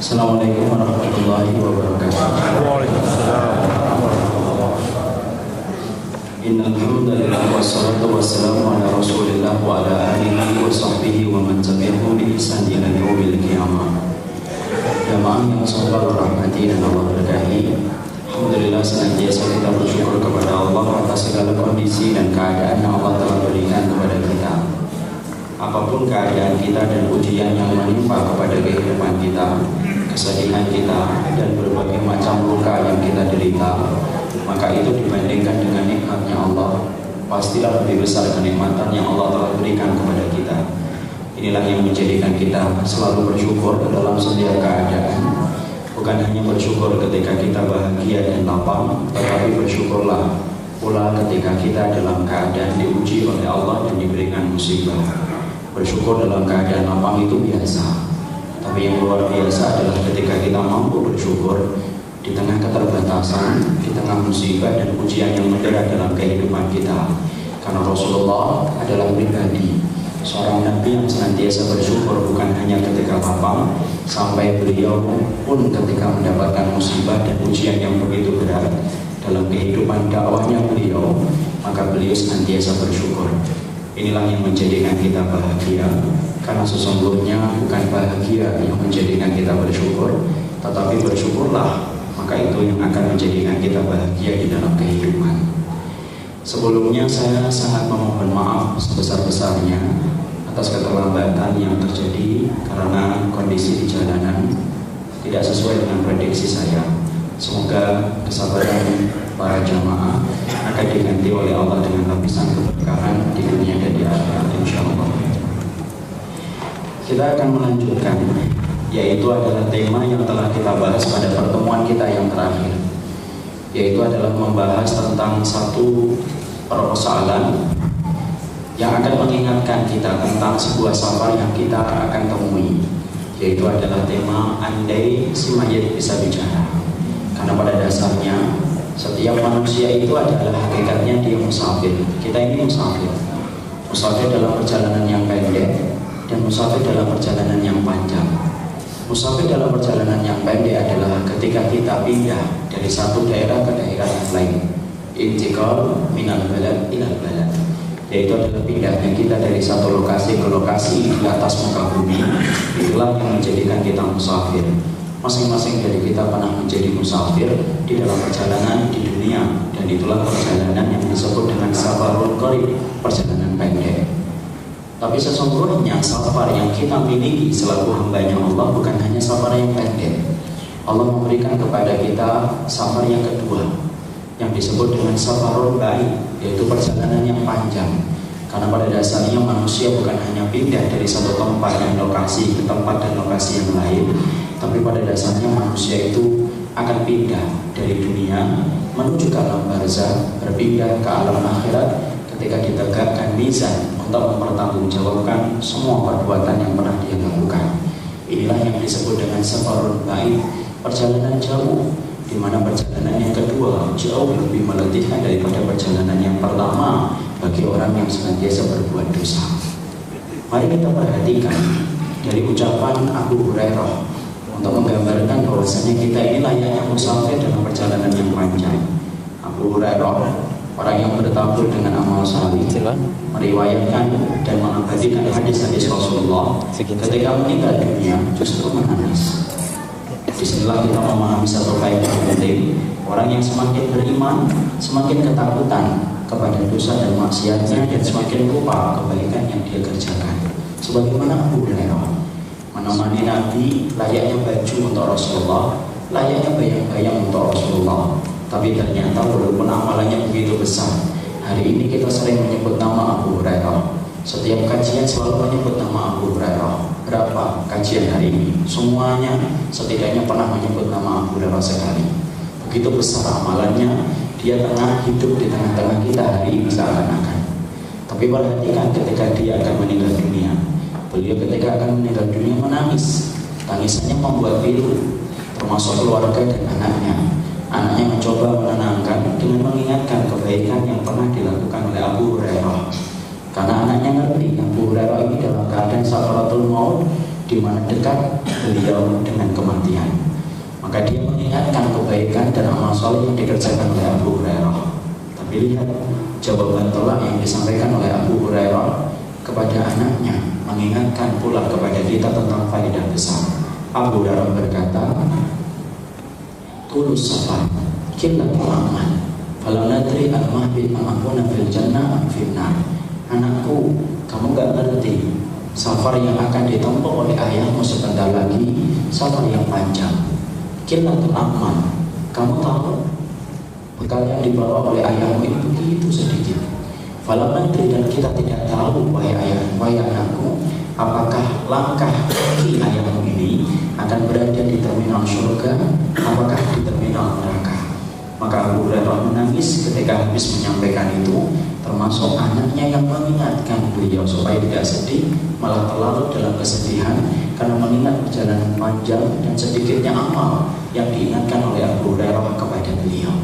Assalamualaikum warahmatullahi wabarakatuh. Innal hamdalillah wassalatu wassalamu ala Rasulillah wa ala alihi wa sahbihi wa man tabi'ahum bi ihsan ila yaumil qiyamah. Jamaah yang semoga rahmati dan Allah berkahi. Alhamdulillah, senantiasa kita bersyukur kepada Allah atas segala kondisi dan keadaan yang Allah telah berikan kepada kita. Apapun keadaan kita dan ujian yang menimpa kepada kehidupan kita, kesedihan kita, dan berbagai macam luka yang kita derita, maka itu dibandingkan dengan nikmatnya Allah, pastilah lebih besar kenikmatan yang Allah telah berikan kepada kita. Inilah yang menjadikan kita selalu bersyukur dalam setiap keadaan. Bukan hanya bersyukur ketika kita bahagia dan lapang, tetapi bersyukurlah pula ketika kita dalam keadaan diuji oleh Allah dan diberikan musibah. Bersyukur dalam keadaan lapang itu biasa, tapi yang luar biasa adalah ketika kita mampu bersyukur di tengah keterbatasan, di tengah musibah dan ujian yang mendera dalam kehidupan kita. Karena Rasulullah adalah pribadi seorang Nabi yang senantiasa bersyukur, bukan hanya ketika lapang, sampai beliau pun ketika mendapatkan musibah dan ujian yang begitu berat dalam kehidupan dakwahnya beliau, maka beliau senantiasa bersyukur. Inilah yang menjadikan kita bahagia, karena sesungguhnya bukan bahagia yang menjadikan kita bersyukur, tetapi bersyukurlah, maka itu yang akan menjadikan kita bahagia di dalam kehidupan. Sebelumnya saya sangat memohon maaf sebesar-besarnya atas keterlambatan yang terjadi karena kondisi di jalanan tidak sesuai dengan prediksi saya. Semoga kesabaran para jamaah akan diganti oleh Allah dengan lapisan keberkahan di dunia dan di akhirat, insyaallah. Kita akan melanjutkan, yaitu adalah tema yang telah kita bahas pada pertemuan kita yang terakhir, yaitu adalah membahas tentang satu persoalan yang akan mengingatkan kita tentang sebuah safar yang kita akan temui, yaitu adalah tema andai si mayat bisa bicara. Karena pada dasarnya setiap manusia itu adalah hakikatnya dia musafir. Kita ini musafir, musafir dalam perjalanan yang pendek dan musafir dalam perjalanan yang panjang. Musafir dalam perjalanan yang pendek adalah ketika kita pindah dari satu daerah ke daerah yang lain. Intiqal minal balad ilal balad, yaitu adalah pindahnya kita dari satu lokasi ke lokasi di atas muka bumi. Itulah yang menjadikan kita musafir. Masing-masing dari kita pernah menjadi musafir di dalam perjalanan di dunia, dan itulah perjalanan yang disebut dengan safarul qarib, perjalanan pendek. Tapi sesungguhnya safar yang kita miliki selaku hambanya Allah bukan hanya safar yang pendek. Allah memberikan kepada kita safar yang kedua, yang disebut dengan safarul ba'id, yaitu perjalanan yang panjang. Karena pada dasarnya manusia bukan hanya pindah dari satu tempat dan lokasi ke tempat dan lokasi yang lain, tapi pada dasarnya manusia itu akan pindah dari dunia menuju ke alam barzakh, berpindah ke alam akhirat ketika ditegakkan mizan untuk mempertanggungjawabkan semua perbuatan yang pernah dia lakukan. Inilah yang disebut dengan safarul ba'id, perjalanan jauh, di mana perjalanan yang kedua jauh lebih meletihkan daripada perjalanan yang pertama bagi orang yang senantiasa berbuat dosa. Mari kita perhatikan dari ucapan Abu Hurairah untuk menggambarkan bahwasanya kita ini layaknya musafir dalam perjalanan yang panjang. Abu Hurairah, orang yang bertabur dengan amal salih, meriwayatkan dan mengabadikan hadis-hadis Rasulullah ketika meninggal dunia justru menangis. Disinilah kita memahami satu faedah penting. Orang yang semakin beriman semakin ketakutan kepada dosa dan maksiatnya, dan semakin lupa kebaikan yang dia kerjakan. Sebagaimana Abu Hurairah menemani Nabi layaknya baju untuk Rasulullah, layaknya bayang-bayang untuk Rasulullah. Tapi ternyata walaupun amalannya begitu besar, hari ini kita sering menyebut nama Abu Hurairah. Setiap kajian selalu menyebut nama Abu Hurairah. Berapa kajian hari ini? Semuanya setidaknya pernah menyebut nama Abu Hurairah sekali. Begitu besar amalannya, dia tengah hidup di tengah-tengah kita hari ini seakan-akan. Tapi perhatikan ketika dia akan meninggal dunia, beliau ketika akan meninggal dunia menangis. Tangisannya membuat pilu, termasuk keluarga dan anaknya. Anaknya mencoba menenangkan dengan mengingatkan kebaikan yang pernah dilakukan oleh Abu Hurairah. Karena anaknya ngerti Abu Hurairah ini dalam keadaan sakaratul maut, di mana dekat beliau dengan kematian. Maka dia mengingatkan kebaikan dan amal soleh yang dikerjakan oleh Abu Hurairah. Tapi lihat jawaban tolak yang disampaikan oleh Abu Hurairah kepada anaknya, mengingatkan pula kepada kita tentang faedah besar. Abu Hurairah berkata, tulus safar, killatul amal, falam nadri al-mahbi amakuna fil jannah am fil nar. Anakku, kamu gak ngerti safar yang akan ditempuh oleh ayahmu sebentar lagi, safar yang panjang. Killatul amal, kamu tahu bekal yang dibawa oleh ayahmu itu begitu sedikit. Falam nadri, dan kita tidak tahu, wahai anakku, apakah langkah kaki ayahmu ini akan berada di terminal surga, apakah di terminal neraka. Maka Abu Hurairah menangis ketika habis menyampaikan itu, termasuk anaknya yang mengingatkan beliau supaya tidak sedih, malah terlarut dalam kesedihan karena mengingat perjalanan panjang dan sedikitnya amal yang diingatkan oleh Abu Hurairah kepada beliau.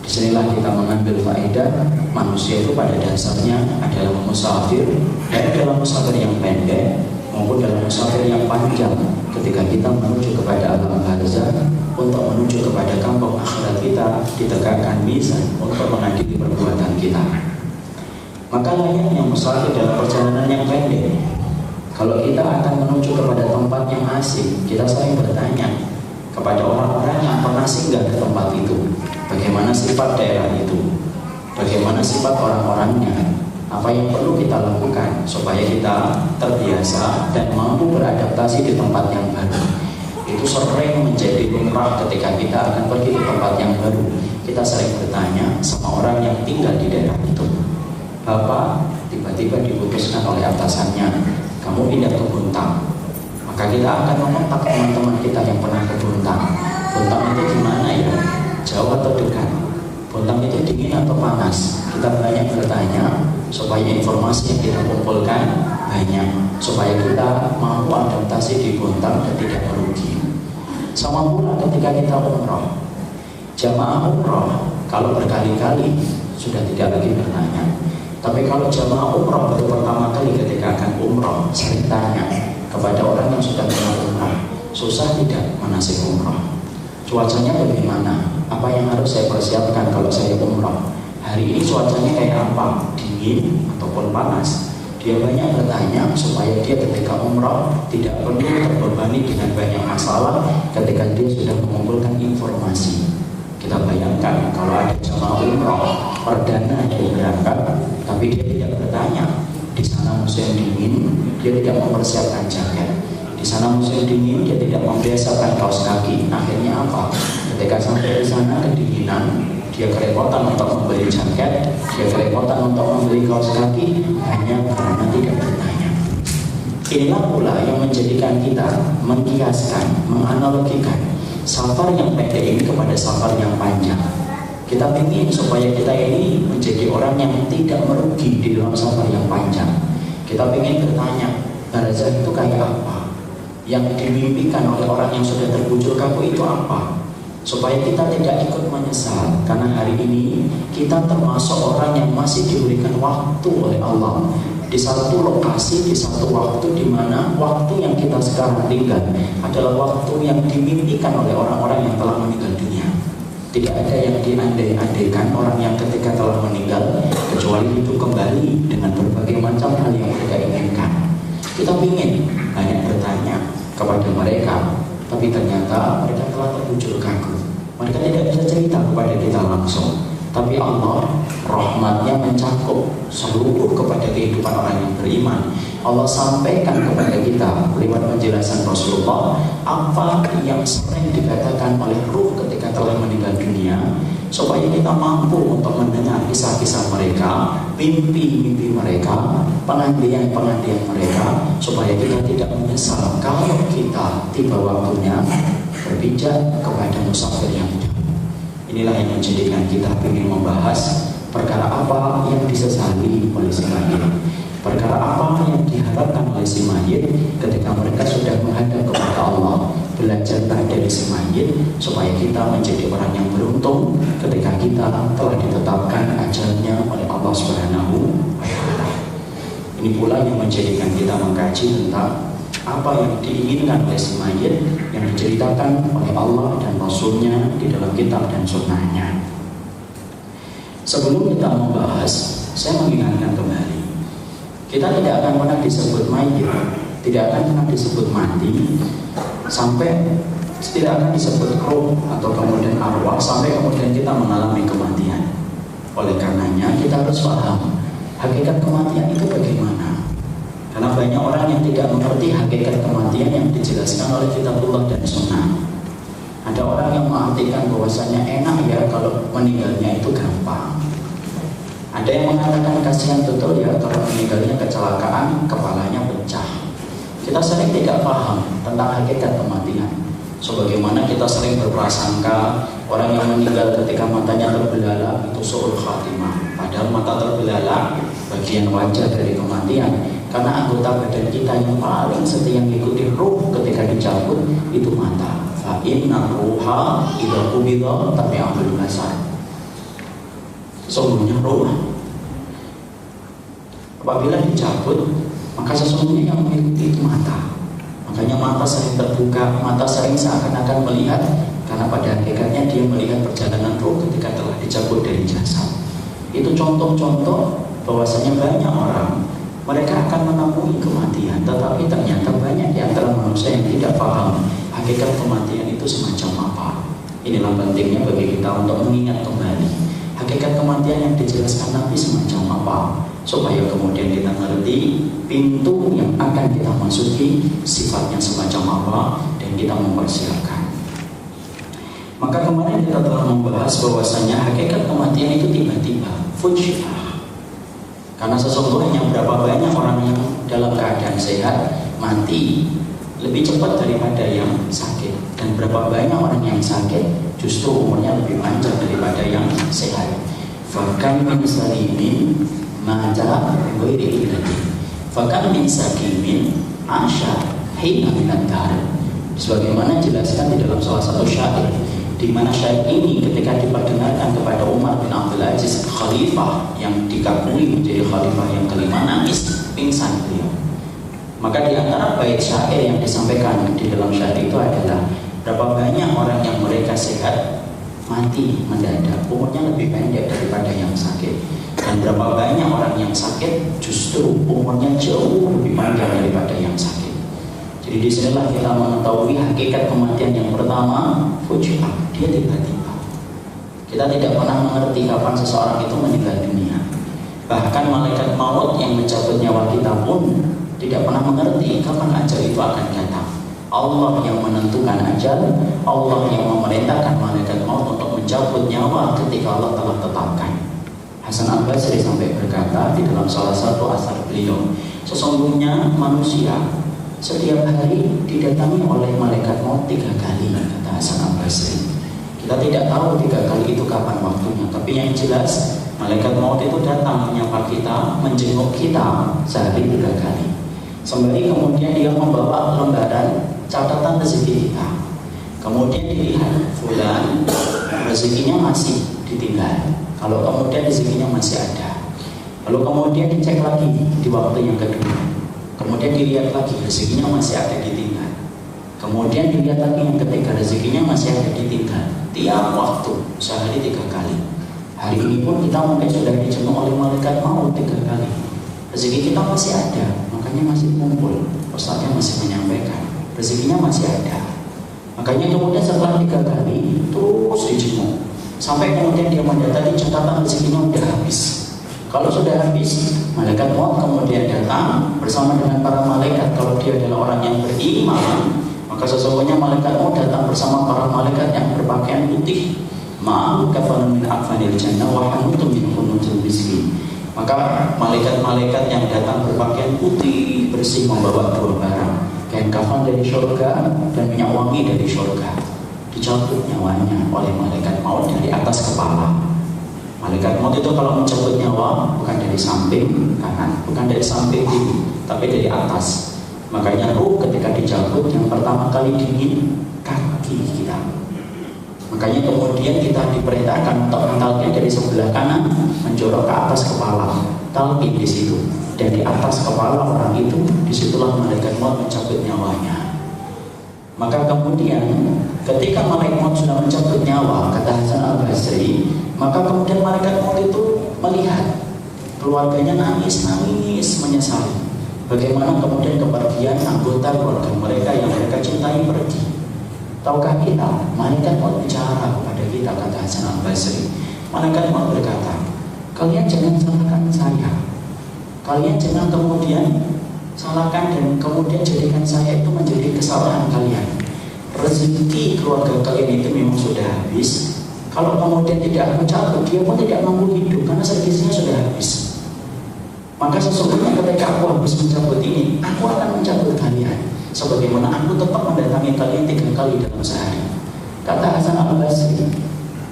Disinilah kita mengambil faedah, manusia itu pada dasarnya adalah musafir, baik dalam musafir yang pendek maupun dalam musafir yang panjang. Ketika kita menuju kepada alam barzah, untuk menuju kepada kampung akhirat kita, ditegakkan mizan untuk mengadili perbuatan kita. Maka layaknya musafir dalam perjalanan yang pendek, kalau kita akan menuju kepada tempat yang asing, kita sering bertanya kepada orang-orang yang pernah singgah ke tempat itu, bagaimana sifat daerah itu, bagaimana sifat orang-orangnya, apa yang perlu kita lakukan supaya kita terbiasa dan mampu beradaptasi di tempat yang baru. Itu sering menjadi lumrah ketika kita akan pergi ke tempat yang baru. Kita sering bertanya sama orang yang tinggal di daerah itu, Bapak, tiba-tiba diputuskan oleh atasannya, kamu pindah ke Buntang. Maka kita akan mengontak teman-teman kita yang pernah ke Buntang. Buntang itu gimana ya? Jauh atau dekat? Buntang itu dingin atau panas? Kita banyak bertanya supaya informasi yang kita kumpulkan banyak, supaya kita mampu adaptasi di Buntang dan tidak merugi. Sama pula ketika kita umroh, jamaah umroh kalau berkali-kali sudah tidak lagi bertanya. Tapi kalau jamaah umroh baru pertama kali ketika akan umroh, sering tanya kepada orang yang sudah pernah umroh, susah tidak manasik umroh? Cuacanya bagaimana? Apa yang harus saya persiapkan kalau saya umroh? Hari ini cuacanya kayak apa? Dingin ataupun panas? Dia banyak bertanya supaya dia ketika umroh tidak perlu terbebani dengan banyak masalah ketika dia sudah mengumpulkan informasi. Kita bayangkan kalau ada jamaah umroh perdana dia berangkat, tapi dia tidak bertanya. Di sana musim dingin, dia tidak mempersiapkan jaket. Di sana musim dingin, dia tidak membiasakan kaos kaki. Akhirnya apa? Ketika sampai di sana kedinginan, dia kerepotan untuk membeli jaket, dia kerepotan untuk membeli kaos kaki, hanya karena tidak bertanya. Inilah pula yang menjadikan kita mengkiaskan, menganalogikan safar yang pendek ini kepada safar yang panjang. Kita ingin supaya kita ini menjadi orang yang tidak merugi di dalam safar yang panjang. Kita ingin bertanya, barzah itu kayak apa? Yang dimimpikan oleh orang yang sudah terbujur kaku itu apa? Supaya kita tidak ikut menyesal, karena hari ini kita termasuk orang yang masih diberikan waktu oleh Allah di satu lokasi, di satu waktu, di mana waktu yang kita sekarang tinggal adalah waktu yang dimimpikan oleh orang-orang yang telah meninggal dunia. Tidak ada yang diandai-andaikan orang yang ketika telah meninggal, kecuali hidup kembali dengan berbagai macam hal yang mereka inginkan. Kita ingin banyak bertanya kepada mereka, tapi ternyata mereka telah terbujur kaku. Mereka tidak bisa cerita kepada kita langsung. Tapi Allah, rahmatnya mencakup seluruh kepada kehidupan orang yang beriman. Allah sampaikan kepada kita lewat penjelasan Rasulullah apa yang sering dikatakan oleh ruh ketika telah meninggal dunia, supaya kita mampu untuk mendengar kisah-kisah mereka, mimpi-mimpi mereka, pengandian-pengandian mereka, supaya kita tidak menyesal kalau kita tiba waktunya berpijak kepada musafir yang jauh. Inilah yang menjadikan kita ingin membahas perkara apa yang disesali oleh si mayit, perkara apa yang diharapkan oleh si mayit ketika mereka sudah menghadap kepada Allah. Belajar dari si mayit supaya kita menjadi orang yang beruntung ketika kita telah ditetapkan ajalnya oleh Allah Subhanahu wa Ta'ala. Ini pula yang menjadikan kita mengkaji tentang apa yang diinginkan oleh si mayit yang diceritakan oleh Allah dan Rasulnya di dalam kitab dan sunnahnya. Sebelum kita membahas, saya mengingatkan kembali, kita tidak akan pernah disebut mayit, tidak akan pernah disebut mati, sampai tidak akan disebut roh atau kemudian arwah sampai kemudian kita mengalami kematian. Oleh karenanya kita harus paham hakikat kematian itu bagaimana. Karena banyak orang yang tidak mengerti hakikat kematian yang dijelaskan oleh kitabullah dan sunnah. Ada orang yang mengartikan bahwasanya enak ya kalau meninggalnya itu gampang. Ada yang mengatakan kasihan betul ya kalau meninggalnya kecelakaan, kepalanya pecah. Kita sering tidak paham tentang hakikat kematian. Sebagaimana kita sering berprasangka orang yang meninggal ketika matanya terbelalak itu su'ul khatimah. Padahal mata terbelalak bagian wajah dari kematian. Karena anggota badan kita yang paling setia mengikuti ruh ketika dicabut itu mata. Fa inna ruha idza qubida tabi'atul basar. Sesungguhnya ruh apabila dicabut maka sesungguhnya yang mengikuti itu mata. Makanya mata sering terbuka, mata sering seakan-akan melihat, karena pada hakikatnya dia melihat perjalanan ruh ketika telah dicabut dari jasad. Itu contoh-contoh bahwasanya banyak orang mereka akan menemui kematian, tetapi ternyata banyak di antara manusia yang tidak paham hakikat kematian itu semacam apa. Inilah pentingnya bagi kita untuk mengingat kembali hakikat kematian yang dijelaskan Nabi semacam apa, supaya kemudian kita mengerti pintu yang akan kita masuki sifatnya semacam apa dan kita mempersiapkan. Maka kemarin kita telah membahas bahwasanya hakikat kematian itu tiba-tiba fuji'ah. Karena sesungguhnya berapa banyak orang yang dalam keadaan sehat mati lebih cepat daripada yang sakit, dan berapa banyak orang yang sakit justru umurnya lebih panjang daripada yang sehat. Fakam min salimin mata ghairi ilati, fakam min sakimin asya hina minad dahr. Sebagaimana dijelaskan di dalam salah satu syair, di mana syair ini ketika diperdengarkan kepada Umar bin Abdul Aziz, khalifah yang dikagumi menjadi khalifah yang kelima, nangis pingsan beliau. Maka di antara bait syair yang disampaikan di dalam syair itu adalah berapa banyak orang yang mereka sehat mati mendadak, umurnya lebih pendek daripada yang sakit, dan berapa banyak orang yang sakit justru umurnya jauh lebih panjang daripada yang sakit. Jadi disinilah kita mengetahui hakikat kematian yang pertama, fuji'ah, dia tiba-tiba. Kita tidak pernah mengerti kapan seseorang itu meninggal dunia. Bahkan malaikat maut yang mencabut nyawa kita pun tidak pernah mengerti kapan ajal itu akan datang. Allah yang menentukan ajal, Allah yang memerintahkan malaikat maut untuk mencabut nyawa ketika Allah telah tetapkan. Hasan al-Basri sampai berkata di dalam salah satu asar beliau, sesungguhnya manusia setiap hari didatangi oleh malaikat maut 3 kali, kata Hasan al-Basri. Kita tidak tahu 3 kali itu kapan waktunya, tapi yang jelas malaikat maut itu datang menyapa kita, menjenguk kita sehari 3 kali. Sembari kemudian dia membawa lembaran catatan rezeki kita. Kemudian dilihat, fulan rezekinya masih ditinggal. Kalau kemudian rezekinya masih ada. Lalu kemudian dicek lagi di waktu yang kedua. Kemudian dilihat lagi rezekinya masih ada ditinggal. Kemudian dilihat lagi yang ketiga, rezekinya masih ada ditinggal. Tiap waktu sehari 3 kali. Hari ini pun kita mungkin sudah dijenguk oleh malaikat maut 3 kali. Rezeki kita masih ada, makanya masih kumpul. Ustaznya masih menyampaikan rezekinya masih ada. Makanya kemudian setelah 3 kali terus dijenguk sampai kemudian dia mendapati catatan rezekinya udah habis. Kalau sudah habis, malaikat maut kemudian datang bersama dengan para malaikat. Kalau dia adalah orang yang beriman, maka sesungguhnya malaikat maut datang bersama para malaikat yang berpakaian putih. Ma'am kafanun min akfanil jannah wa hanutum min hunutul miski. Maka malaikat-malaikat yang datang berpakaian putih bersih membawa 2 barang, kain kafan dari surga dan minyak wangi dari surga. Dicabut nyawanya oleh malaikat maut dari atas kepala. Malaikat maut itu kalau mencabut nyawa bukan dari samping kanan, bukan dari samping kiri, tapi dari atas. Makanya ruh ketika dicabut yang pertama kali dingin kaki kita. Makanya kemudian kita diperintahkan untuk mentalkin dari sebelah kanan menjorok ke atas kepala, talqin di situ. dan di atas kepala orang itu, disitulah malaikat maut mencabut nyawanya. Maka kemudian ketika malaikat maut sudah mencabut nyawa, kata Hasan Al-Basri, maka kemudian malaikat maut itu melihat keluarganya nangis menyesali bagaimana kemudian kepergian anggota keluarga mereka yang mereka cintai pergi. Tahukah kita, malaikat maut bicara kepada kita, kata Hasan Al-Basri. Malaikat maut berkata, kalian jangan salahkan saya, kalian jangan kemudian salahkan dan kemudian jadikan saya itu menjadi kesalahan kalian. Rezeki keluarga kalian itu memang sudah habis. Kalau kemudian tidak aku cabut, dia pun tidak mampu hidup karena rezekinya sudah habis. Maka sesungguhnya ketika aku habis mencabut ini, aku akan mencabut kalian. Sebagaimana aku tetap mendatangi kalian 3 kali dalam sehari. Kata Hasan Al-Basri,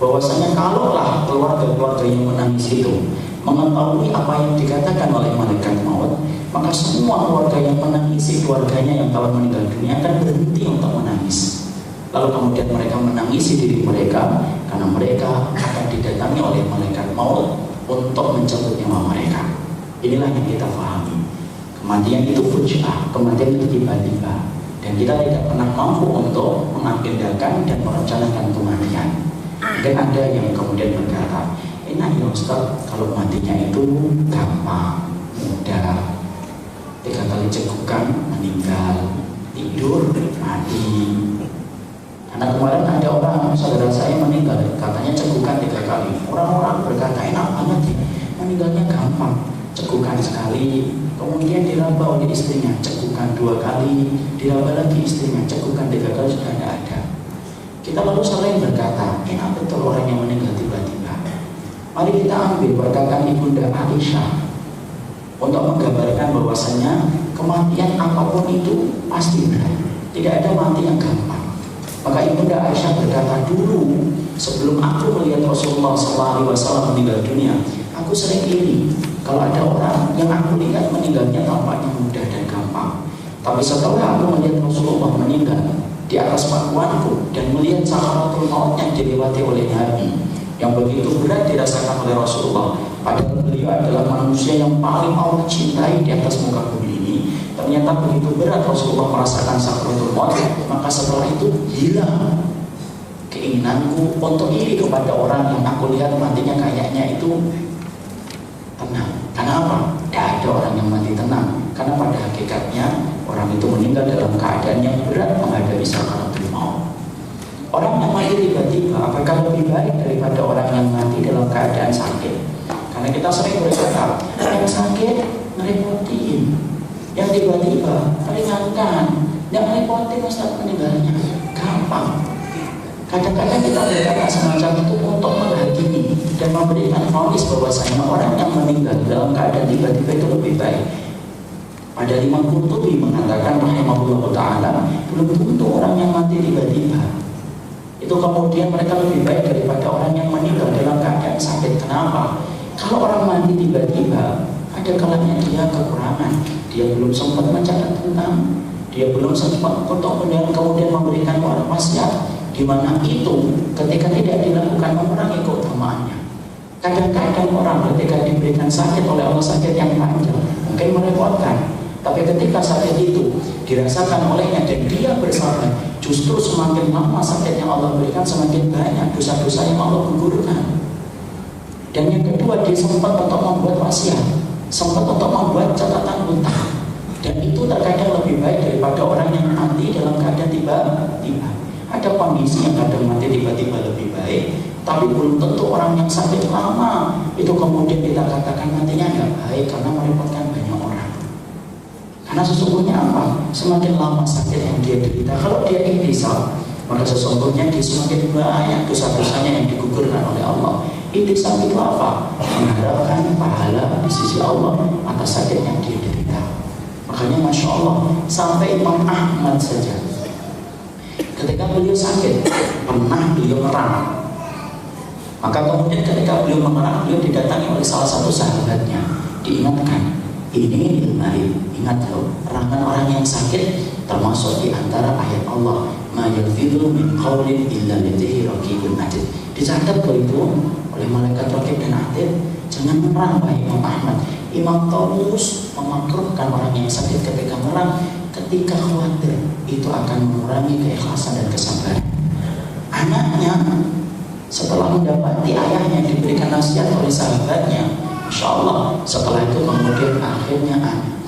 bahwasanya kalaulah keluarga-keluarga yang menangis itu mengetahui apa yang dikatakan oleh malaikat maut, maka semua keluarga yang menangisi keluarganya yang telah meninggal dunia akan berhenti untuk menangis. Lalu kemudian mereka menangisi diri mereka karena mereka akan didatangi oleh malaikat maut untuk mencabut nyawa mereka. Inilah yang kita pahami. Kematian itu fujah, kematian itu tiba-tiba, dan kita tidak pernah mampu untuk mengagendakan dan merencanakan kematian. Dan ada yang kemudian berkata, enak ya Ustaz, kalau matinya itu gampang, mudah, 3 kali cekukan meninggal, tidur mati. Karena kemarin ada orang, saudara saya meninggal, katanya cekukan 3 kali. Orang-orang berkata, enak banget ya, meninggalnya gampang, cekukan sekali, kemudian diraba oleh istrinya, cekukan 2 kali, diraba lagi istrinya, cekukan 3 kali, sudah tidak ada. Kita lalu sering berkata, enak betul orang yang meninggal tiba-tiba. Mari kita ambil perkataan Ibunda Aisyah untuk menggambarkan bahwasanya kematian apapun itu pasti berat. Tidak ada mati yang gampang. Maka Ibunda Aisyah berkata, dulu sebelum aku melihat Rasulullah SAW meninggal dunia, aku sering iri kalau ada orang yang aku lihat meninggalnya tampaknya mudah dan gampang. Tapi setelah aku melihat Rasulullah meninggal di atas pangkuanku dan melihat sakaratul maut yang dilewati oleh Nabi, yang begitu berat dirasakan oleh Rasulullah, padahal beliau adalah manusia yang paling Allah cintai di atas muka bumi ini, ternyata begitu berat Rasulullah merasakan sakaratul maut. Maka setelah itu hilang keinginanku untuk iri kepada orang yang aku lihat matinya kayaknya itu tenang. Karena apa? Tidak ada orang yang mati tenang, karena pada hakikatnya orang itu meninggal dalam keadaan yang berat menghadapi sakaratul maut. Orang yang mati tiba-tiba apakah lebih baik daripada orang yang mati dalam keadaan sakit? Karena kita sering berkata, yang sakit ngerepotin, yang tiba-tiba meringankan, yang ngerepotin Ustaz meninggalnya gampang. Kadang-kadang kita berkata semacam itu untuk menghakimi dan memberikan vonis bahwasanya orang yang meninggal dalam keadaan tiba-tiba itu lebih baik. Ada Imam Qurtubi mengatakan rahimahullah ta'ala, belum tentu orang yang mati tiba-tiba itu kemudian mereka lebih baik daripada orang yang meninggal dalam keadaan sakit. Kenapa? Kalau orang mati tiba-tiba, ada kalanya dia kekurangan, dia belum sempat mencatat tentang, dia belum sempat untuk kemudian memberikan wasiat, di mana itu ketika tidak dilakukan mengurangi keutamaannya. Kadang-kadang orang ketika diberikan sakit oleh Allah, sakit yang panjang mungkin merepotkan, tapi ketika sakit itu dirasakan olehnya dan dia bersabar, justru semakin lama sakit yang Allah berikan semakin banyak dosa-dosa yang Allah gugurkan. Dan yang kedua, dia sempat untuk membuat wasiat, sempat untuk membuat catatan hutang, dan itu terkadang lebih baik daripada orang yang mati dalam keadaan tiba-tiba. Ada kondisi yang kadang mati tiba-tiba lebih baik, tapi belum tentu orang yang sakit lama itu kemudian kita katakan matinya nggak baik karena merepotkan banyak orang. Karena sesungguhnya apa? Semakin lama sakit yang dia derita, kalau dia ihtisab, maka sesungguhnya dia semakin banyak dosa-dosanya yang digugurkan oleh Allah. Ihtisab itu apa? Mengharapkan pahala di sisi Allah atas sakit yang dia derita. Makanya Masya Allah, sampai Imam Ahmad saja ketika beliau sakit pernah beliau merang. Maka kemudian ketika beliau mengerang, beliau didatangi oleh salah satu sahabatnya, diingatkan, ini ilmari, ingat loh, erangan orang yang sakit termasuk di antara ayat Allah, ma yalfidhu min qawlin illa ladaihi raqibun atid. Dicatat itu oleh malaikat raqib dan atid, jangan menerang wahai Imam Ahmad, Imam Tawus memakruhkan orang yang sakit ketika merah, ketika khawatir itu akan mengurangi keikhlasan dan kesabaran. Anaknya setelah mendapati ayahnya diberikan nasihat oleh sahabatnya, Masya Allah, setelah itu kemudian akhirnya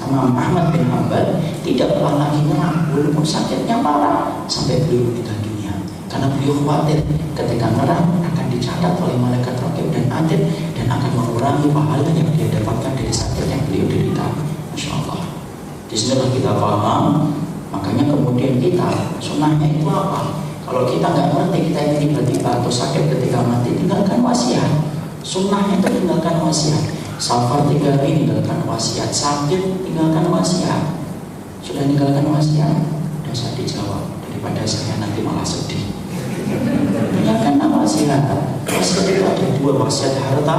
Imam Ahmad bin Hanbal tidak pernah lagi nyerah walaupun sakitnya parah sampai beliau meninggal dunia, karena beliau khawatir ketika nyerah akan dicatat oleh malaikat raqib dan atid dan akan mengurangi pahala yang dia dapatkan dari sakit yang beliau derita. Masya Allah. Disinilah kita paham, makanya kemudian kita sunnahnya itu apa? Kalau kita nggak ngerti, kita ini tiba-tiba atau sakit ketika mati, tinggalkan wasiat. Sunnahnya itu tinggalkan wasiat. Safar 3 hari, tinggalkan wasiat. Sakit, tinggalkan wasiat. Sudah tinggalkan wasiat, dan saya dijawab daripada saya nanti malah sedih. Tinggalkan wasiat. Wasiat itu ada 2, wasiat harta,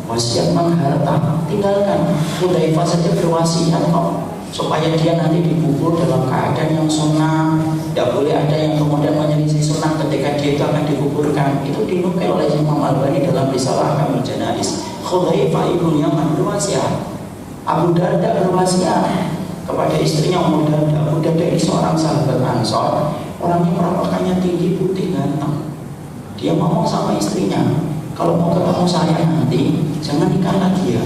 wasiat mengharta. Tinggalkan. Hudzaifah saja berwasiat kok, supaya dia nanti dikubur dalam keadaan yang sunnah. Tidak boleh ada yang kemudian menyelisih sunnah ketika dia itu akan dikuburkan. Itu dinukil oleh Imam Al-Albani dalam Risalah Ahkamul Janaiz. Hudzaifah ibnu Yaman berwasiat. Abu Darda berwasiat kepada istrinya Ummu Darda. Abu Darda ini seorang sahabat Ansor, orangnya perawakannya tinggi, putih, ganteng. Dia ngomong sama istrinya, kalau mau ketemu saya nanti jangan nikah lagi ya,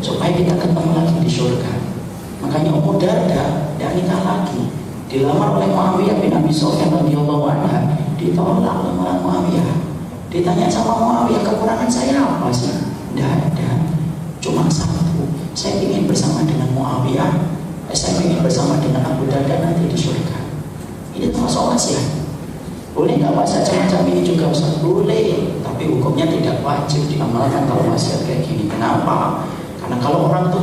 supaya kita ketemu lagi di surga. Makanya Ummu Darda tidak nikah lagi. Dilamar oleh Muawiyah bin Abi Sufyan radhiyallahu anhu, ditolak lamaran Muawiyah. Ditanya sama Muawiyah, kekurangan saya apa sih? Tidak ada, cuma satu, saya ingin bersama dengan Muawiyah, saya ingin bersama dengan Abu Darda nanti di surga. Ini termasuk wasiat. Boleh nggak wasiat semacam ini juga Ustaz? Boleh, tapi hukumnya tidak wajib diamalkan kalau wasiat kayak gini. Kenapa? Karena kalau orang itu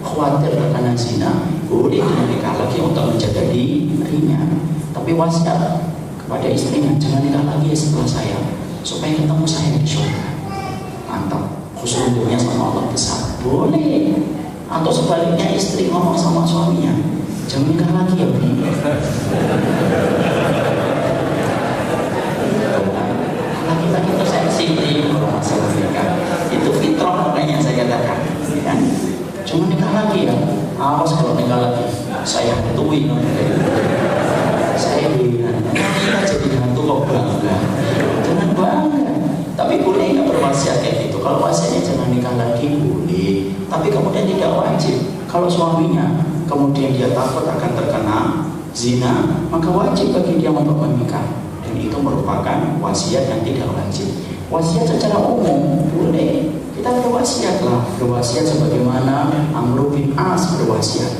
khawatir karena zina, boleh dia nikah lagi untuk menjaga dirinya. Tapi wasiat kepada istrinya, jangan nikah lagi setelah saya, supaya ketemu saya di surga. Mantap, khusnudurnya sama Allah besar. Boleh. Atau sebaliknya istri ngomong sama suaminya, jangan nikah lagi ya Bi. Laki-laki itu sensitif kalau masalah nikah. Itu fitrah makanya saya katakan. Kan? Cuma nikah lagi ya, awas kalau nikah lagi saya hantuin, saya bilang kita jadi hantu kok bangga, jangan bangga. Tapi boleh nggak berwasiat kayak gitu? Kalau wasiatnya jangan nikah lagi boleh, tapi kemudian tidak wajib. Kalau suaminya kemudian dia takut akan terkena zina, maka wajib bagi dia untuk menikah, dan itu merupakan wasiat yang tidak wajib. Wasiat secara umum boleh, kita berwasiatlah, berwasiat sebagaimana Amr bin As berwasiat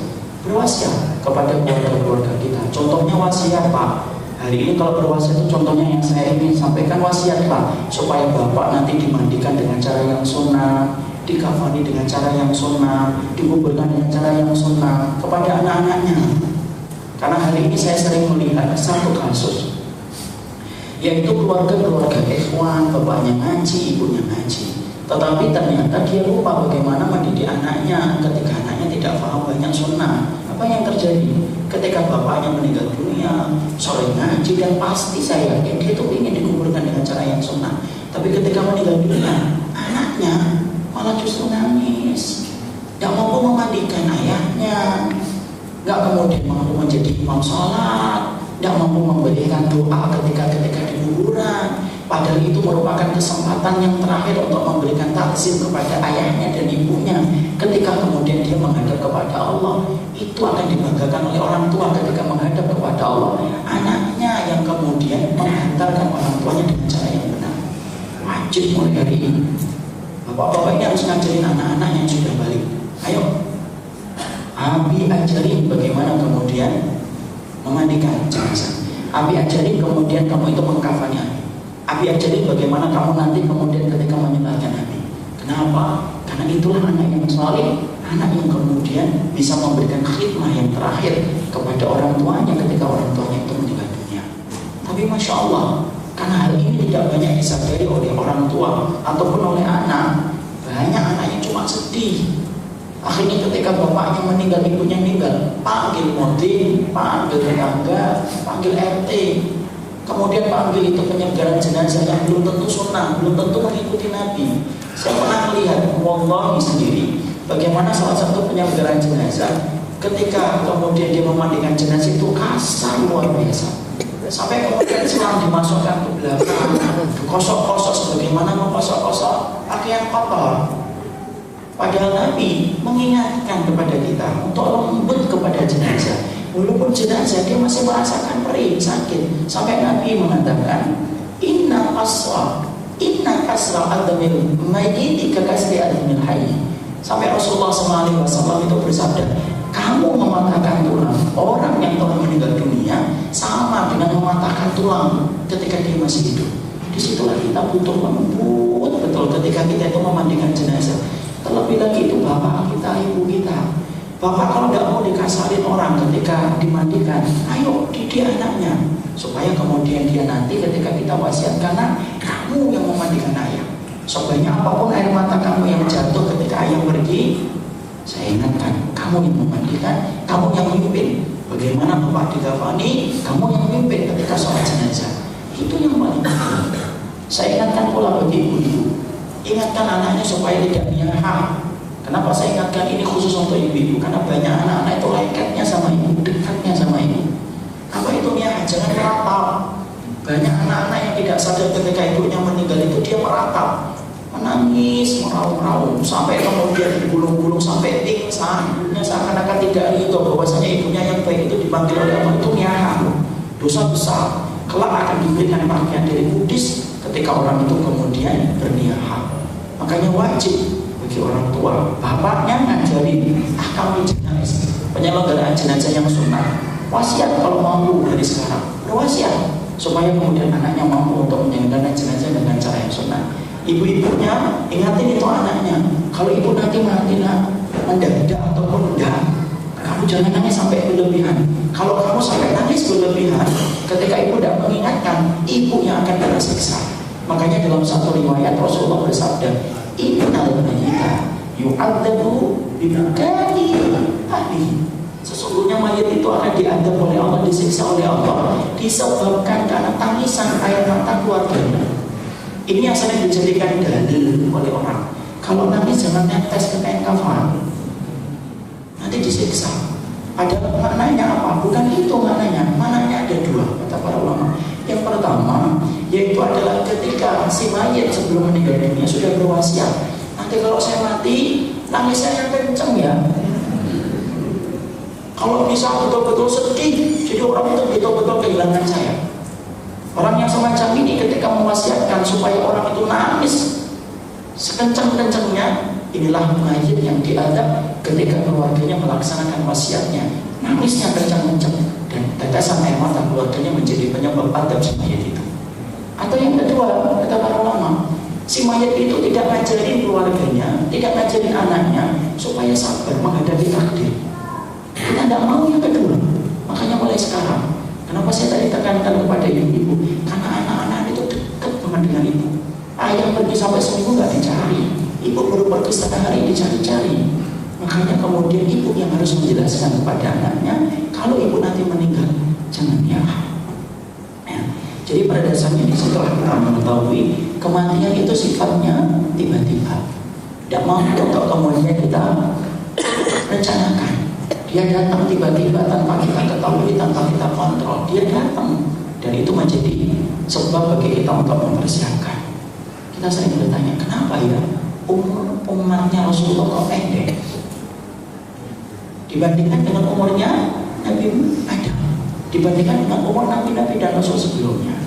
kepada keluarga-keluarga kita. Contohnya wasiat Pak. Hari ini kalau berwasiat itu contohnya yang saya ingin sampaikan, wasiat Pak, supaya bapak nanti dimandikan dengan cara yang sunnah, dikafani dengan cara yang sunnah, dikuburkan dengan cara yang sunnah kepada anak-anaknya. Karena hari ini saya sering melihat satu kasus, yaitu keluarga-keluarga ikhwan, bapaknya ngaji, ibunya ngaji, tetapi ternyata dia lupa bagaimana mendidik anaknya ketika anaknya tidak paham banyak sunnah. Apa yang terjadi? Ketika bapaknya meninggal dunia, sore ngaji, dan pasti saya yakin dia itu ingin dikuburkan dengan cara yang sunnah. Tapi ketika meninggal dunia, anaknya malah justru nangis, tidak mampu memandikan ayahnya, nggak kemudian mampu menjadi imam sholat, tidak mampu memberikan doa ketika di kuburan. Padahal itu merupakan kesempatan yang terakhir untuk memberikan takzim kepada ayahnya dan ibunya. Ketika kemudian dia menghadap kepada Allah, itu akan dibanggakan oleh orang tua ketika menghadap kepada Allah. Anaknya yang kemudian menghantarkan orang tuanya dengan cara yang benar. Wajib mulai hari ini. Bapak-bapak ini harus ngajarin anak-anak yang sudah balik. Ayo, Abi ajarin bagaimana kemudian memandikan jenazah. Abi ajarin kemudian kamu itu mengkafani Abi. Abi ajarin bagaimana kamu nanti kemudian ketika menyembahkan Abi. Kenapa? Karena itulah anak yang saleh, anak yang kemudian bisa memberikan khidmah yang terakhir kepada orang tuanya ketika orang tuanya itu meninggal dunia. Tapi Masya Allah, karena hal ini tidak banyak disadari oleh orang tua ataupun oleh anak, banyak anaknya cuma sedih. Akhirnya ketika bapaknya meninggal, ibunya meninggal, panggil mudzin, panggil tetangga, panggil RT, kemudian panggil itu penyegaran jenazah yang belum tentu sunnah, belum tentu mengikuti Nabi. Saya pernah melihat, wallahi sendiri, bagaimana salah satu penyelenggaraan jenazah ketika kemudian dia memandikan jenazah itu kasar luar biasa, sampai kemudian selang dimasukkan ke belakang, kosok-kosok sebagaimana mengkosok-kosok pakaian kotor. Padahal Nabi mengingatkan kepada kita untuk lembut kepada jenazah. Walaupun jenazah dia masih merasakan perih, sakit, sampai Nabi mengatakan inna kasra adamil mayyiti kakasri adamil hayy. Sampai Rasulullah SAW itu bersabda, kamu mematahkan tulang orang yang telah meninggal dunia sama dengan mematahkan tulang ketika dia masih hidup. Disitulah kita butuh lembut betul ketika kita itu memandikan jenazah. Terlebih lagi itu bapak kita, ibu kita. Bapak kalau tidak mau dikasarin orang ketika dimandikan, ayo didik anaknya, supaya kemudian dia nanti ketika kita wasiat, karena kamu yang memandikan ayah. Sebanyak apapun air mata kamu yang jatuh ketika ayah pergi, saya ingatkan, kamu yang memandikan, kamu yang memimpin. Bagaimana bapak dikafani, kamu yang memimpin ketika sholat jenazah. Itu yang paling penting. Saya ingatkan pula bagi ibu-ibu, ingatkan anaknya supaya tidak niyaha. Kenapa saya ingatkan ini khusus untuk ibu-ibu? Karena banyak anak-anak itu lekatnya sama ibu, dekatnya sama ibu. Apa itu niyaha? Jangan meratap. Banyak anak-anak yang tidak sadar ketika ibunya meninggal itu dia meratap, menangis, meraung-raung, sampai kemudian digulung-gulung sampai pingsan. Ibunya seakan-akan tidak ridho bahwasanya ibunya yang baik itu dipanggil oleh Allah. Itu niyaha, dosa besar. Kelak akan diberikan bagian dari kudis ketika orang itu kemudian berniyaha. Makanya wajib bagi orang tua, bapaknya ngajarin ahkam jenazah, penyelenggaraan jenazah yang sunnah. Wasiat kalau mampu dari sekarang, berwasiat supaya kemudian anaknya mampu untuk menyelenggarakan jenazah dengan cara yang sunnah. Ibu-ibunya ingatin itu anaknya, kalau ibu nanti mati mendadak ataupun enggak, kamu jangan nangis sampai berlebihan. Kalau kamu sampai nangis berlebihan, ketika ibu tidak mengingatkan, ibu yang akan kena siksa. Makanya dalam satu riwayat Rasulullah bersabda, innal mayyita yu'adzabu bibukai ahli. Sesungguhnya mayat itu akan diadab oleh Allah, disiksa oleh Allah disebabkan karena tangisan air mata keluarganya. Ini yang sering dijadikan dalil oleh orang. Kalau nangis jangan netes ke kain kafan, nanti disiksa. Padahal maknanya apa? Bukan itu maknanya. Maknanya ada dua, kata para ulama. Yang pertama, yaitu adalah ketika si mayat sebelum meninggal dunia sudah berwasiat, nanti kalau saya mati, nangisnya yang kenceng ya. Kalau bisa betul-betul sedih, jadi orang itu betul-betul kehilangan saya. Orang yang semacam ini ketika mewasiatkan supaya orang itu nangis sekencang-kencangnya, inilah mayat yang diadab ketika keluarganya melaksanakan wasiatnya. Nangisnya kencang-kencang dan tetesan air mata keluarganya menjadi penyebab adab si mayat itu. Atau yang kedua, kata para ulama, si mayat itu tidak ngajarin keluarganya, tidak ngajarin anaknya supaya sabar menghadapi takdir. Kita tidak mau yang kedua. Makanya mulai sekarang, kenapa saya tadi tekankan kepada ibu-ibu? Karena anak-anak itu dekat banget dengan ibu. Ayah pergi sampai seminggu nggak dicari, ibu baru pergi setengah hari dicari-cari. Makanya kemudian ibu yang harus menjelaskan kepada anaknya, kalau ibu nanti meninggal, jangan ya. Jadi pada dasarnya disitulah kita mengetahui kematian itu sifatnya tiba-tiba. Tidak mampu untuk kemudian kita rencanakan. Dia datang tiba-tiba tanpa kita ketahui, tanpa kita kontrol. Dia datang dan itu menjadi sebab bagi kita untuk mempersiapkan. Kita sering bertanya, kenapa ya umur umatnya Rasulullah kok pendek dibandingkan dengan umurnya Nabi Adam, dibandingkan dengan umur Nabi-Nabi dan Rasul sebelumnya.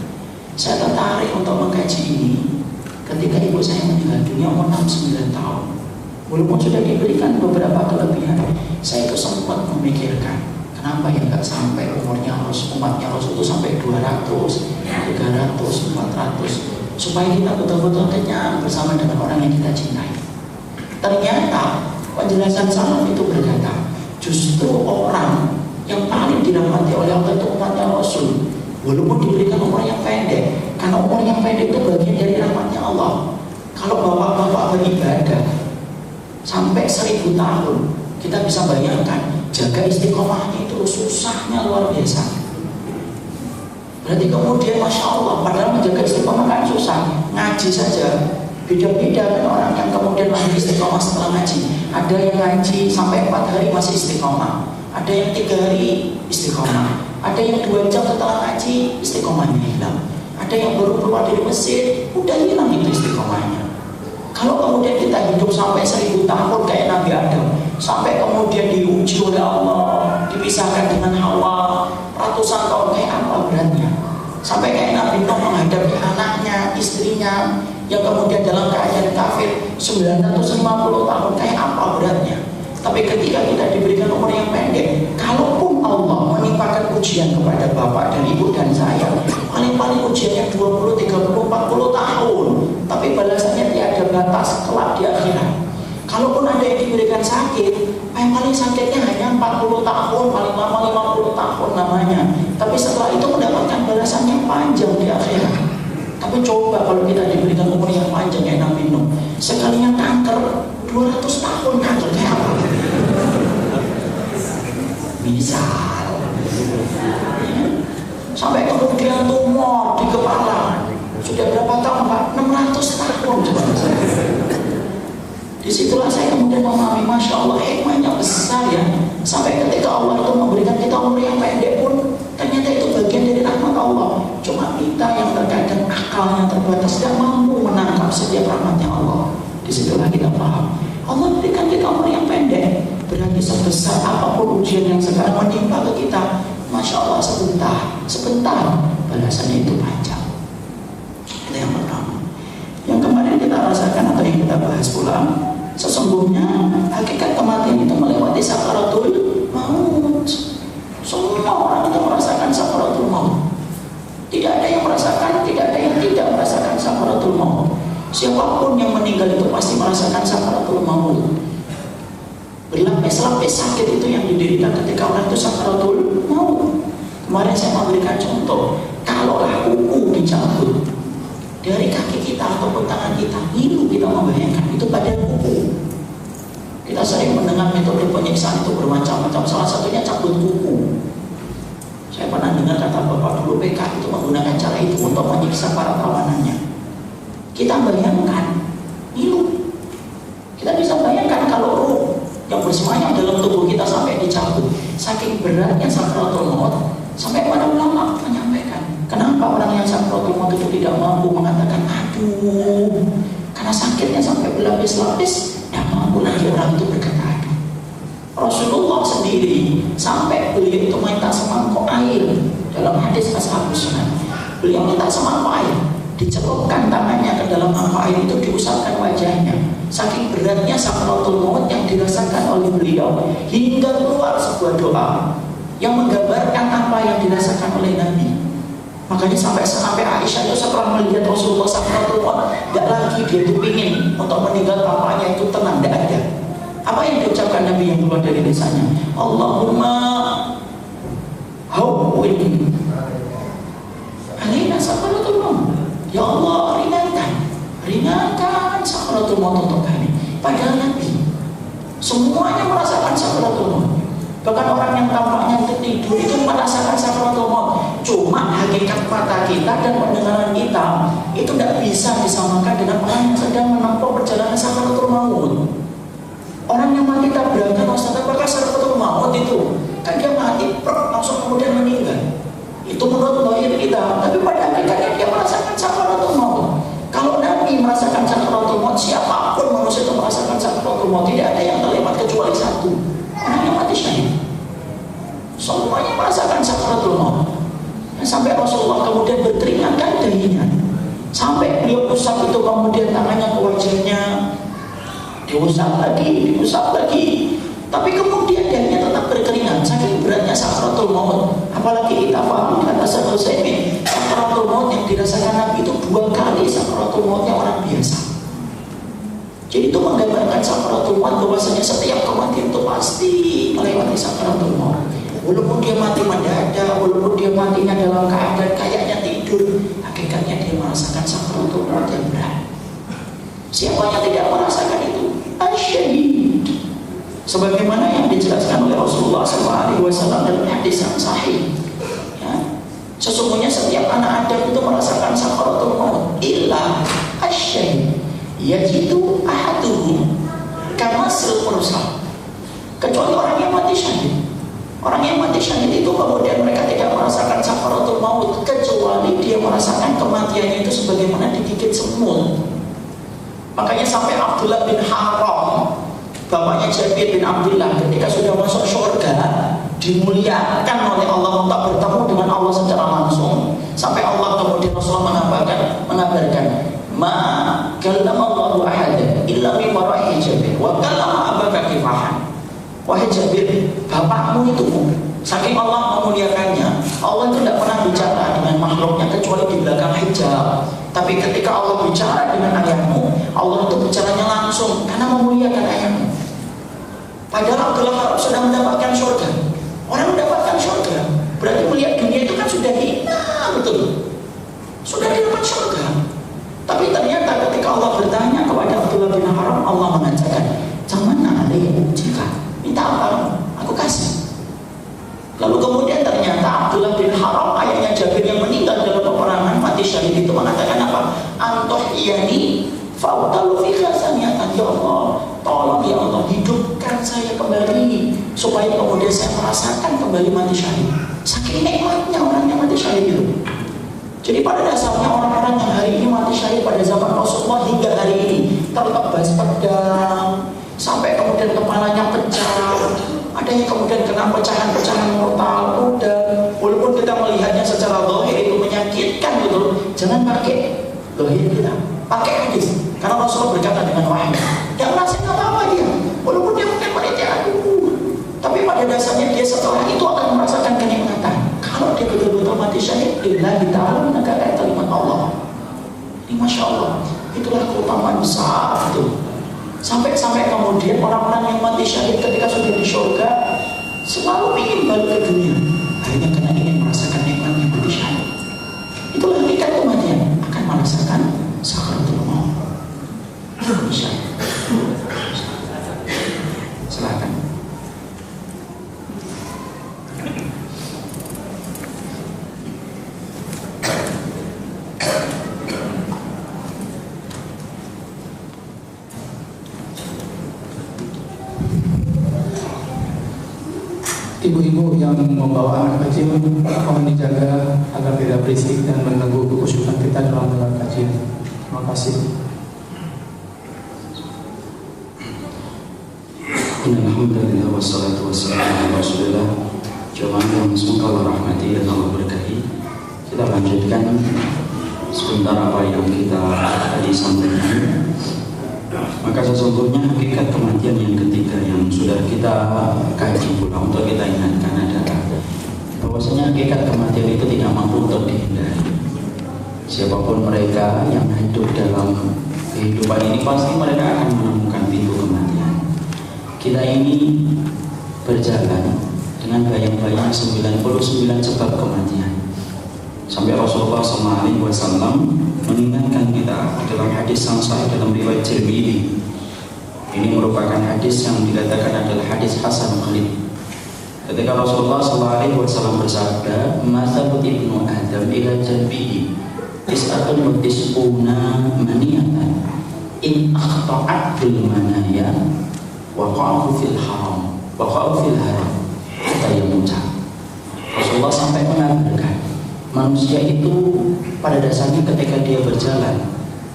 Saya tertarik untuk mengkaji ini ketika ibu saya meninggal dunia umur 69 tahun. Walaupun sudah diberikan beberapa kelebihan, saya itu sempat memikirkan, kenapa ya nggak sampai umurnya umatnya Rasul itu sampai 200, 300, 400, supaya kita betul-betul kenyang bersama dengan orang yang kita cintai. Ternyata penjelasan salaf itu berkata, justru orang yang paling dirahmati oleh Allah itu umatnya Rasul, walaupun diberikan umur yang pendek, karena umur yang pendek itu bagian dari rahmatnya Allah. Kalau bapak-bapak beribadah sampai 1000 tahun, kita bisa bayangkan jaga istiqomahnya itu susahnya luar biasa. Berarti kemudian Masya Allah, padahal menjaga istiqomah kan susah, ngaji saja Beda-beda kan orang yang kemudian lahir istiqomah setelah ngaji. Ada yang ngaji sampai 4 hari masih istiqomah, ada yang 3 hari istiqomah, ada yang 2 jam setelah ngaji istiqomahnya hilang, ada yang baru keluar dari masjid udah hilang itu istiqomahnya. Kalau kemudian kita hidup sampai 1000 tahun kayak Nabi Adam, sampai kemudian diuji oleh Allah, dipisahkan dengan Hawa ratusan tahun, kayak apa beratnya? Sampai kayak Nabi Nuh menghadapi anaknya, istrinya yang kemudian dalam keadaan kafir 950 tahun, kayak apa beratnya? Tapi ketika kita diberikan umur yang pendek, kalaupun Allah menimpakan ujian kepada bapak dan ibu dan saya, paling-paling ujiannya 20, 30, 40 tahun, tapi balasannya tiada batas kelak di akhirat. Kalaupun ada yang diberikan sakit, paling sakitnya hanya 40 tahun, paling lama 50 tahun namanya, tapi setelah itu mendapatkan balasannya panjang di akhirat. Tapi coba kalau kita diberikan umur yang panjang kayak Nabi Nuh, sekalinya kanker 200 tahun kanker kayak apa? Misal sampai kemudian tumor di kepala, sudah berapa tahun Pak? 600 tahun coba. Disitulah saya kemudian memahami, Masya Allah, hikmahnya besar ya. Sampai ketika Allah itu memberikan kita umur yang pendek pun, ternyata itu bagian dari rahmat Allah. Cuma kita yang terkadang akalnya terbatas, tidak mampu menangkap setiap rahmatnya Allah. Disitulah kita paham, Allah berikan kita umur yang pendek, berarti sebesar apapun ujian yang sekarang menimpa ke kita, Masya Allah sebentar balasannya itu panjang. Itu yang pertama. Yang kemarin kita rasakan atau yang kita bahas pula, sesungguhnya hakikat kematian itu melewati sakaratul maut. Semua orang itu merasakan sakaratul maut. Tidak ada yang merasakan, tidak ada yang tidak merasakan sakaratul maut. Siapapun yang meninggal itu pasti merasakan sakaratul maut. Berlapis-lapis sakit itu yang diderita ketika orang itu sakaratul maut. Kemarin saya memberikan contoh, kalaulah kuku dicabut dari kaki kita ataupun tangan kita, itu kita membayangkan itu pada kuku. Kita sering mendengar metode penyiksaan itu bermacam-macam, salah satunya cabut kuku. Saya pernah dengar kata bapak dulu, PK itu menggunakan cara itu untuk menyiksa para tawanannya. Kita bayangkan itu, kita bisa bayangkan kalau ruh yang bersemayam dalam tubuh kita sampai dicabut, saking beratnya sakaratul maut. Sampai pada ulama menyampaikan, kenapa orang yang sakaratul maut itu tidak mampu mengatakan aduh, karena sakitnya sampai berlapis-lapis, tidak mampu lagi orang itu berkata aduh. Rasulullah sendiri sampai beliau itu minta semangkuk air dalam hadis Ashabus Sunan. Beliau minta semangkuk air, dicelupkan tangannya ke dalam mangkuk air itu, diusapkan wajahnya. Saking beratnya sakaratul maut yang dirasakan oleh beliau, hingga keluar sebuah doa yang menggambarkan apa yang dirasakan oleh Nabi. Makanya sampai Aisyah itu setelah melihat Rasulullah sakaratul maut, tidak lagi dia itu pingin untuk meninggal bapaknya itu tenang, tidak ada. Apa yang diucapkan Nabi yang keluar dari lisannya? Allahumma hawwin alaina sakaratul maut. Ya Allah, ringankan sakaratul maut untuk kami. Padahal Nabi semuanya merasakan sakaratul maut. Bahkan orang yang tampaknya tidur itu merasakan sakaratul maut. Cuma hakikat mata kita dan pendengaran kita itu tidak bisa disamakan dengan orang yang sedang menempuh perjalanan sakaratul maut. Orang yang mati tabrakan, Ustaz, apakah sakaratul maut itu? Kan dia mati, langsung kemudian meninggal. Itu menurut dohir kita. Tapi pada hakikatnya dia merasakan sakaratul maut. Kalau Nabi merasakan sakaratul maut, siapapun manusia itu merasakan sakaratul maut. Tidak ada yang terlewat kecuali satu, orang yang mati syahid. Semuanya merasakan sakaratul maut. Sampai Rasulullah kemudian berteringatkan dahinya, sampai beliau usap itu kemudian tangannya ke wajahnya, diusap lagi, tapi kemudian dahinya tetap berkeringat. Saking beratnya sakaratul maut. Apalagi kita paham kata Syekh Utsaimin, sakaratul maut yang dirasakan Nabi itu 2 kali sakaratul mautnya orang biasa. Jadi itu menggambarkan sakaratul maut bahwasanya setiap kematian itu pasti melewati sakaratul maut. Walaupun dia mati mendadak, walaupun dia matinya dalam keadaan kayaknya tidur, hakikatnya dia merasakan sakaratul maut yang berat. Siapa yang tidak merasakan itu? Asyhid. Sebagaimana yang dijelaskan oleh Rasulullah SAW dalam hadis yang sahih. Ya. Sesungguhnya setiap anak Adam itu merasakan sakaratul maut, illa asyhid, yajidu ahaduhum kamasil mursal, kecuali orang yang mati syahid. Orang yang mati syahid itu kemudian mereka tidak merasakan sakaratul maut, kecuali dia merasakan kematiannya itu sebagaimana digigit semut. Makanya sampai Abdullah bin Haram, bapaknya Jabir bin Abdullah, ketika sudah masuk surga, dimuliakan oleh Allah untuk bertemu dengan Allah secara langsung. Sampai Allah kemudian Rasulullah mengabarkan, ma kallama Allahu ahada illa min wara'i Jabir wa kallama abaka kifahan. Wahai Jabir, bapakmu itu saking Allah memuliakannya, Allah itu tidak pernah bicara dengan makhluknya kecuali di belakang hijab. Tapi ketika Allah bicara dengan ayahmu, Allah itu bicaranya langsung karena memuliakan ayahmu. Padahal Abdullah Harab sudah mendapatkan surga. Orang mendapatkan surga berarti melihat dunia itu kan sudah hina, betul, sudah di depan surga. Tapi ternyata ketika Allah bertanya kepada Abdullah bin Haram, Allah mengatakan, "Jangan ada yang jika minta apa? Aku kasih." Lalu kemudian ternyata Abdullah bin Haram, ayahnya Jabir yang meninggal dalam peperangan mati syahid itu mengatakan apa? Antoh iyani fa'utalu fi khazaniyatan, ya Allah, tolong ya Allah hidupkan saya kembali supaya kemudian saya merasakan kembali mati syahid. Saking nikmatnya orang yang mati syahid itu. Jadi pada dasarnya orang-orang yang hari ini mati syahid pada zaman Rasulullah hingga hari ini tertebas pedang sampai kemudian kepalanya pecah, ada yang kemudian kena pecahan-pecahan mortal, udah walaupun kita melihatnya secara zahir itu menyakitkan, betul, jangan pakai zahir kita, pakai hadis. Karena Rasulullah berkata dengan wahyu, yang merasa apa-apa dia, walaupun dia mungkin panitia, tapi pada dasarnya dia setelah itu akan merasakan kenikmatan. Kalau dia betul-betul mati syahid, lillahi ta'ala menegakkan kalimat Allah. Ini Masya Allah, itulah keutamaan besar itu. Sampai kemudian orang-orang yang mati syahid ketika sudah di surga selalu ingin balik ke dunia, hanya karena ingin merasakan nikmatnya mati syahid. Itulah hakikat kematian, akan merasakan sakaratul maut. Silakan. Ibu-ibu yang membawa anak kecil mohon dijaga agar tidak berisik dan mengganggu kekhusyukan kita dalam mendengar kajian. Terima kasih. Alhamdulillah wassalatu wassalamu ala Rasulillah. Jemaah yang semoga Allah rahmati dan Allah berkahi. Kita lanjutkan sebentar apa yang kita tadi sampaikan. Maka sesungguhnya hakikat kematian yang ketiga yang sudah kita kaji pula untuk kita ingatkan adalah bahwasanya hakikat kematian itu tidak mampu untuk dihindari. Siapapun mereka yang hidup dalam kehidupan ini pasti mereka akan menemukan pintu kematian. Kita ini berjalan dengan bayang-bayang 99 sebab kematian. Sampai Rasulullah SAW mengingatkan kita dalam hadis yang sahih dalam riwayat Tirmidzi. Ini merupakan hadis yang dikatakan adalah hadis hasan gharib. Ketika Rasulullah SAW bersabda, "Masalu ibnu Adam ila janbihi tis'atun wa tis'una maniyatan in akhta'at bil manaya waqa'u fil haram waqa'u fil haram hatta yamuta." Rasulullah sampai mengabarkan manusia itu pada dasarnya ketika dia berjalan,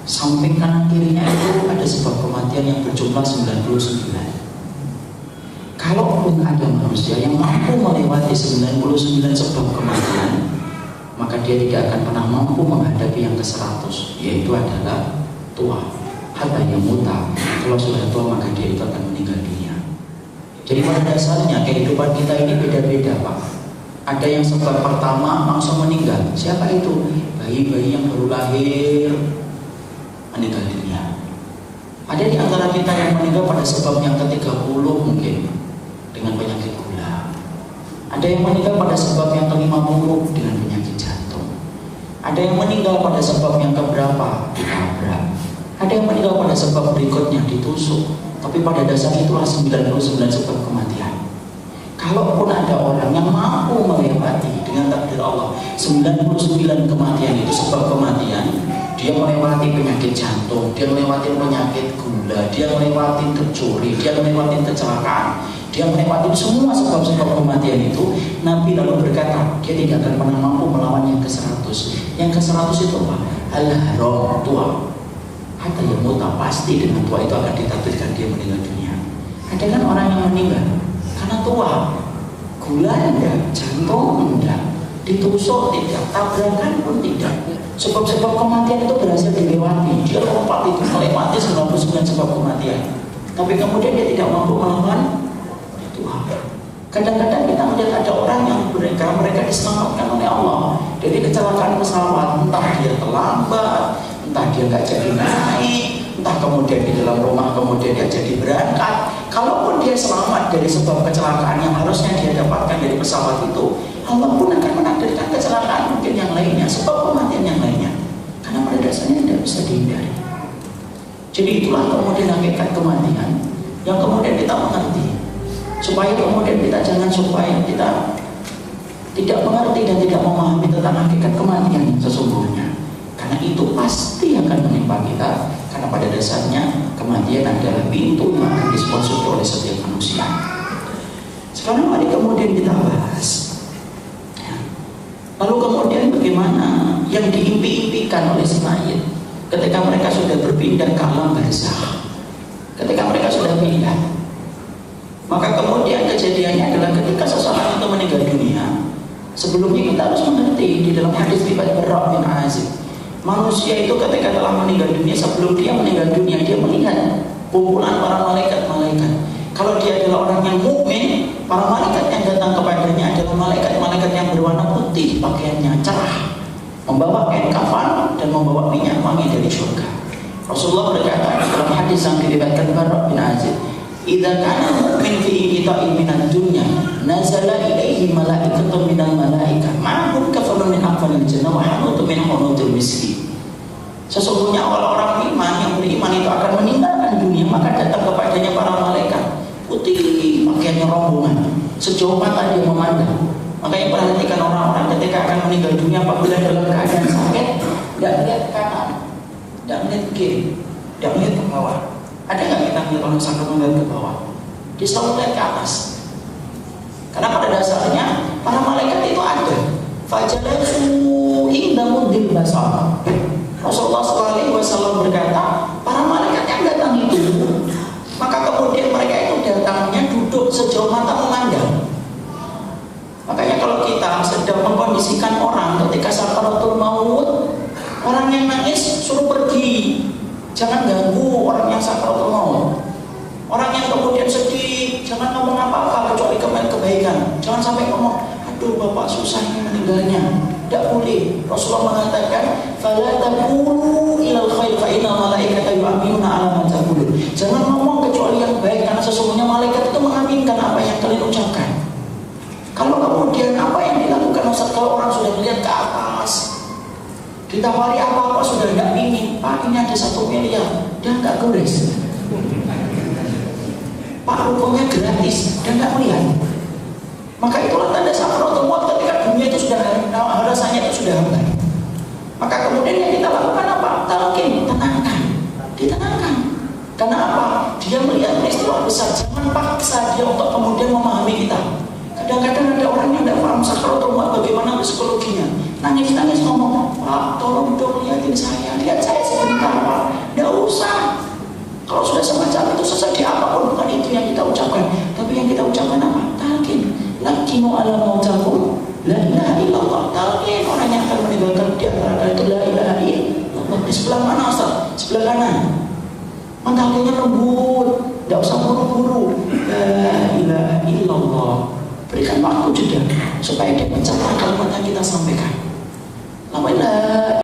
samping kanan kirinya itu ada sebab kematian yang berjumlah 99. Kalaupun ada manusia yang mampu melewati 99 sebab kematian, maka dia tidak akan pernah mampu menghadapi yang ke-100, yaitu adalah tua. Hatta yamuta, kalau sudah tua maka dia itu akan meninggal dunia. Jadi pada dasarnya kehidupan kita ini beda-beda, Pak. Ada yang sebab pertama langsung meninggal. Siapa itu? Bayi-bayi yang baru lahir meninggal dunia. Ada di antara kita yang meninggal pada sebab yang ke-30 mungkin dengan penyakit gula. Ada yang meninggal pada sebab yang ke-50 dengan penyakit jantung. Ada yang meninggal pada sebab yang keberapa? Ditabrak. Ada yang meninggal pada sebab berikutnya ditusuk. Tapi pada dasarnya itulah 99 sebab kematian. Kalaupun ada orang yang mampu melewati dengan takdir Allah 99 kematian itu sebab kematian, dia melewati penyakit jantung, dia melewati penyakit gula, dia melewati tercuri, dia melewati kecelakaan, dia melewati semua sebab-sebab kematian itu. Nabi lalu berkata, dia tidak akan pernah mampu melawan yang ke-100. Yang ke-100 itu apa? Al-haram, tua. Kata yang muta, pasti dengan tua itu akan ditakdirkan dia meninggal dunia. Ada kan orang yang meninggal karena tua, gula enggak, jantung enggak, ditusuk tidak, tabrakan pun tidak. Sebab-sebab kematian itu berhasil dilewati. Dia lompat itu melewati 99 sebab kematian. Tapi kemudian dia tidak mampu melawan Tuhan. Kadang-kadang kita melihat ada orang yang mereka diselamatkan oleh Allah dari kecelakaan pesawat, entah dia terlambat, entah dia nggak jadi naik, entah kemudian di dalam rumah kemudian dia jadi berangkat. Kalaupun dia selamat dari sebab kecelakaan yang harusnya dia dapatkan dari pesawat itu, Allah pun akan menakdirkan kecelakaan mungkin yang lainnya, sebab kematian yang lainnya, karena pada dasarnya tidak bisa dihindari. Jadi itulah kemudian hakikat kematian yang kemudian kita mengerti, supaya kemudian kita tidak mengerti dan tidak memahami tentang hakikat kematian yang sesungguhnya, karena itu pasti akan menimpa kita. Karena pada dasarnya kematian adalah pintu yang akan disponsori oleh setiap manusia. Sekarang mari kemudian kita bahas. Lalu kemudian bagaimana yang diimpi-impikan oleh si mayit ketika mereka sudah berpindah ke alam barzakh. Ketika mereka sudah pindah, maka kemudian kejadiannya adalah ketika seseorang itu meninggal dunia. Sebelumnya kita harus mengerti di dalam hadis riwayat Bara' bin Azib, manusia itu ketika telah meninggal dunia, sebelum dia meninggal dunia, dia melihat kumpulan para malaikat-malaikat. Kalau dia adalah orang yang mukmin, para malaikat yang datang kepadanya adalah malaikat-malaikat yang berwarna putih, pakaiannya cerah, membawa kain kafan dan membawa minyak wangi dari surga. Rasulullah berkata dalam hadis yang diriwayatkan Bara' bin Azib, "Idza kana mu'min fi inqita'in minad dunya, nazala ilaihi malaikatun minal malaikah, ma'hum kafanun min aqfalil jannah wa hanutun min hunutil miski." Sesungguhnya orang-orang iman yang beriman itu akan meninggalkan dunia, maka datang kepadanya para malaikat putih, pakaiannya rombongan, sejauh mata dia memandang. Makanya perhatikan orang-orang ketika akan meninggal dunia, apabila dalam keadaan sakit, tidak melihat ke kanan, tidak melihat ke kiri, tidak melihat ke bawah. Ada nggak kita melihat orang sakit melihat ke bawah? Dia selalu melihat ke atas. Karena pada dasarnya para malaikat itu ada. Fajalasu inda mudil basar. Rasulullah SAW berkata, para malaikat yang datang itu, maka kemudian mereka itu datangnya duduk sejauh mata memandang. Makanya kalau kita sedang mengkondisikan orang ketika sakaratul maut, orang yang nangis suruh pergi, jangan ganggu orang yang sakaratul maut. Orang yang kemudian sedih, jangan ngomong apa-apa kecuali kebaikan. Jangan sampai ngomong, aduh bapak susah ini meninggalnya. Tidak boleh. Rasulullah mengatakan, "Fala taqulu ilal khair fa innal malaikata yu'minuna 'ala ma taqulun." Jangan ngomong kecuali yang baik, karena sesungguhnya malaikat itu mengaminkan apa yang kalian ucapkan. Kalau kemudian apa yang dilakukan Ustaz, kalau orang sudah melihat ke atas, ditawari apa-apa sudah tidak ingin, Pak ini ada 1 miliar, dan nggak gores. Pak rupanya gratis, dan nggak melihat. Maka itulah tanda sakaratul maut ketika dunia itu sudah rasanya itu sudah hambar. Maka kemudian yang kita lakukan apa? Talqin, tenangkan, ditenangkan. Karena apa? Dia melihat peristiwa besar. Jangan paksa dia untuk kemudian memahami kita. Kadang-kadang ada orang yang tidak paham sakaratul maut bagaimana psikologinya. Nangis-nangis ngomong, Pak tolong dong lihatin saya, lihat saya sebentar Pak. Tidak usah. Kalau sudah semacam itu sesedih apapun, bukan itu yang kita ucapkan. Tapi yang kita ucapkan apa? Talqin. Lakinu ala mautakum la ilaha illallah. Talqin orang yang akan meninggalkan di antara kalian la ilaha illallah. Di sebelah mana Ustaz? Sebelah kanan. Mentalkinnya lembut, tidak usah buru-buru. La ilaha illallah. Berikan waktu jeda supaya dia mencapai kalimat yang kita sampaikan. Alhamdulillah.